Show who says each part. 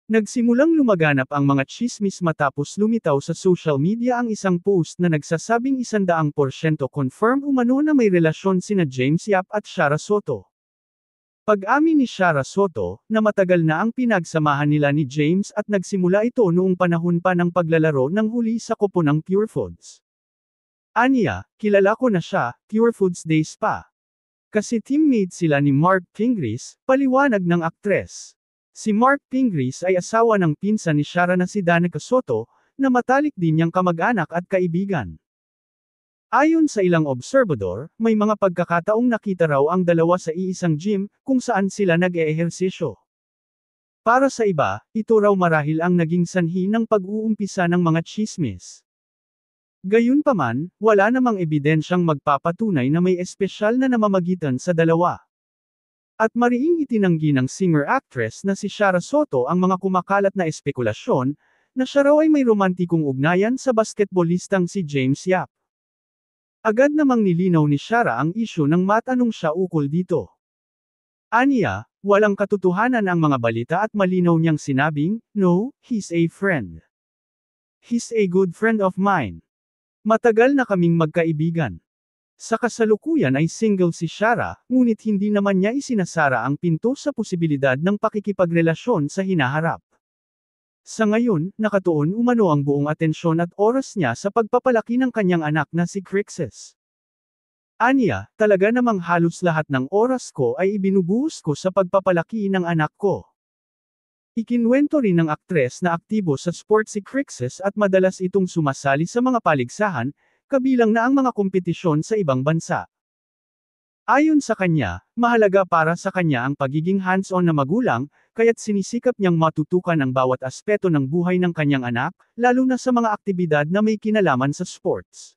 Speaker 1: Nagsimulang lumaganap ang mga tsismis matapos lumitaw sa social media ang isang post na nagsasabing 100% confirm umano na may relasyon sina James Yap at Shara Soto. Pag-amin ni Shara Soto, na matagal na ang pinagsamahan nila ni James at nagsimula ito noong panahon pa ng paglalaro ng huli sa koponang Pure Foods. Aniya, kilala ko na siya, Pure Foods days pa. Kasi teammate sila ni Mark Pingris, paliwanag ng aktres. Si Mark Pingris ay asawa ng pinsan ni Shara na si Danica Soto, na matalik din niyang kamag-anak at kaibigan. Ayon sa ilang obserbador, may mga pagkakataong nakita raw ang dalawa sa iisang gym, kung saan sila nag-eehersisyo. Para sa iba, ito raw marahil ang naging sanhi ng pag-uumpisa ng mga tsismis. Gayunpaman, wala namang ebidensyang magpapatunay na may espesyal na namamagitan sa dalawa. At mariing itinanggi ng singer-actress na si Shara Soto ang mga kumakalat na espekulasyon, na siya raw ay may romantikong ugnayan sa basketballistang si James Yap. Agad namang nilinaw ni Shara ang isyu nang matanong siya ukol dito. Aniya, walang katotohanan ang mga balita at malinaw niyang sinabing, "No, he's a friend. He's a good friend of mine. Matagal na kaming magkaibigan." Sa kasalukuyan ay single si Shara, ngunit hindi naman niya isinasara ang pinto sa posibilidad ng pakikipagrelasyon sa hinaharap. Sa ngayon, nakatuon umano ang buong atensyon at oras niya sa pagpapalaki ng kanyang anak na si Crixus. Aniya, talaga namang halos lahat ng oras ko ay ibinubuhos ko sa pagpapalaki ng anak ko. Ikinwento rin ng aktres na aktibo sa sport si Crixus at madalas itong sumasali sa mga paligsahan, kabilang na ang mga kompetisyon sa ibang bansa. Ayon sa kanya, mahalaga para sa kanya ang pagiging hands-on na magulang, kaya't sinisikap niyang matutukan ang bawat aspeto ng buhay ng kanyang anak, lalo na sa mga aktibidad na may kinalaman sa sports.